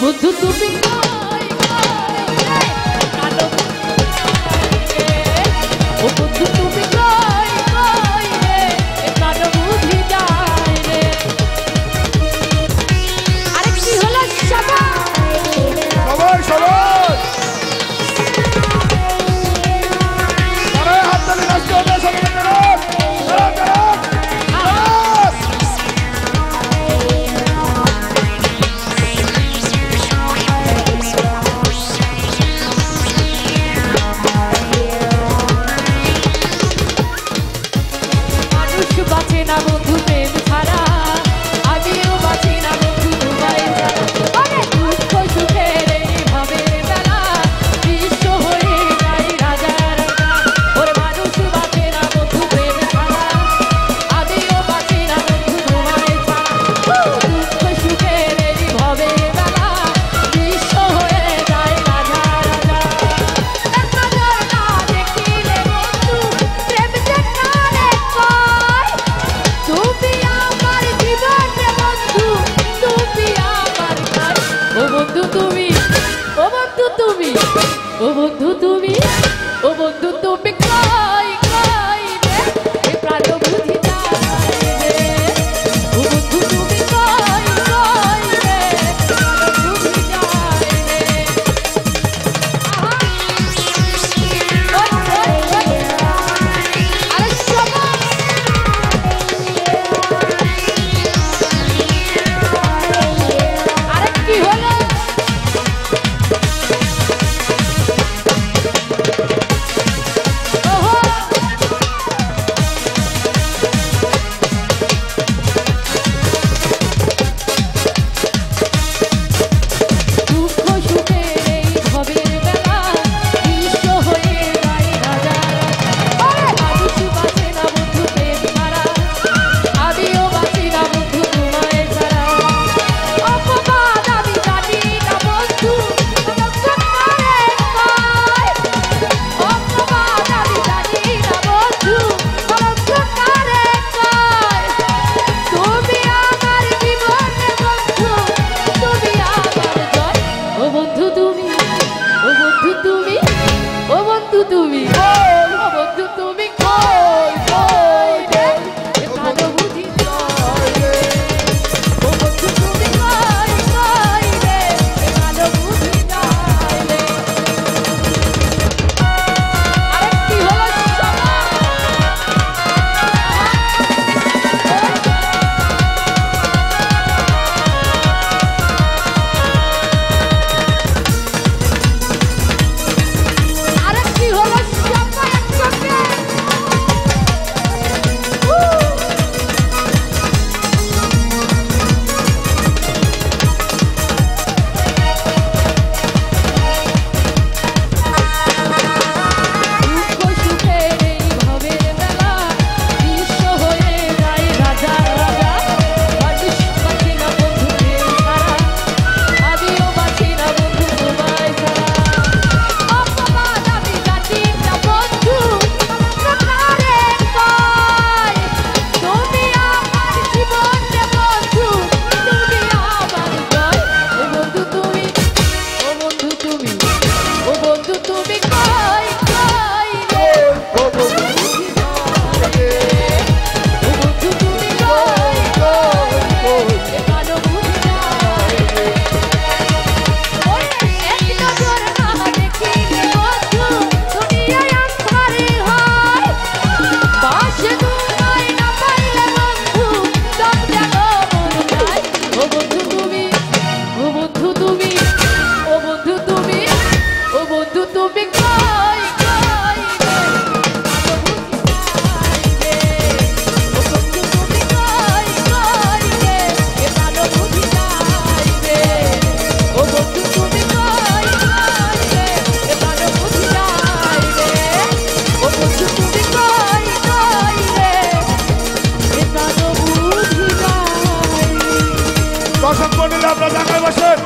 বন্ধু তুমি ও বন্ধু তুমি কারো বুঝি যায় রে। আরে কি হলো সবাই সবাই আরে হাত তালি নাচতে হবে সবাই বাঁচে না বন্ধু প্রেম ছাড়া আমিও বাঁচি না বন্ধু তোমায় ছাড়া অনেক দুঃখ সুখের এইভাবে বেলা বিশ্ব হয়ে যায় রাজা রাজা ওর মানুষ বাঁচে না বন্ধু প্রেম ছাড়া আমিও বাঁচি না বন্ধু তোমায় ছাড়া দুঃখ সুখের এইভাবে বেলা বিশ্ব হয়ে যায় রাজা রাজা এক নজর না দেখিলে বন্ধু প্রেম যে কারে কয় তুমি আমার জীবন রে বন্ধু তুমি আমার কার ও বন্ধু তুমি ও বন্ধু তুমি ও বন্ধু তুমি ও বন্ধু তুমি কই কই রে এ প্রাণ বুঝি যায় রে ও বন্ধু তুমি কই কই রে প্রাণ বুঝি যায় রে আহা ওই আরে সবাই আরে কি হলো ওহো দুঃখ সুখের এই ভবের বেলা বিশ্ব হয়ে যায় রাজা আরে মানুষ বাঁচে না বন্ধু প্রেম ছাড়া আমিও বাঁচি না বন্ধু তোমায় ছাড়া অপবাদ আমি জানি না বন্ধু কারে কয় অপবাদ আমি জানি না বন্ধু কারে কয় তুমি আমার জীবনে বন্ধু তুমি আমার জয় ও বন্ধু তুমি ও বন্ধু তুমি ও বন্ধু তুমি ও বন্ধু তুমি কই কই রে এ প্রাণ বুঝি যায় রে ও বন্ধু তুমি কই কই রে এ প্রাণ বুঝি যায় রে আরে কি হলো আরে কি হলো সবাই একসঙ্গে দুঃখ সুখের এই ভবের বেলা বিশ্ব হয়ে যায় রাজা রাজা মানুষ বাঁচি না বন্ধু প্রেম ছাড়া আমিও বাঁচি না বন্ধু তোমায় ছাড়া অপবাদ আমি জানি না বন্ধু কারে কয় তুমি আমার জীবন রে বন্ধু তুমি আমার জয় ও বন্ধু তুমি ও বন্ধু তুমি ও বন্ধু তুমি কই কই রে ও বন্ধু বুঝি যায় রে ও বন্ধু তুমি কই কই এ প্রাণ বুঝি যায় রে ওই এক নজর না দেখিলে বন্ধু দুনিয়ায় আন্ধারে হয় পাশে দুনাই না পাইলে বন্ধু সব জাগো মন যায় ও বন্ধু তুমি ও বন্ধু তুমি ও বন্ধু তুমি ও বন্ধু তুমি কই কই রে আলো বুঝি যায় রে ও বন্ধু তুমি কই কই রে এ প্রাণ বুঝি যায় রে ও বন্ধু তুমি কই কই রে এ প্রাণ বুঝি যায় রে ও বন্ধু তুমি কই কই রে এ প্রাণ বুঝি যায় দর্শক মন্ডলী আপনারা জায়গায় বসেন।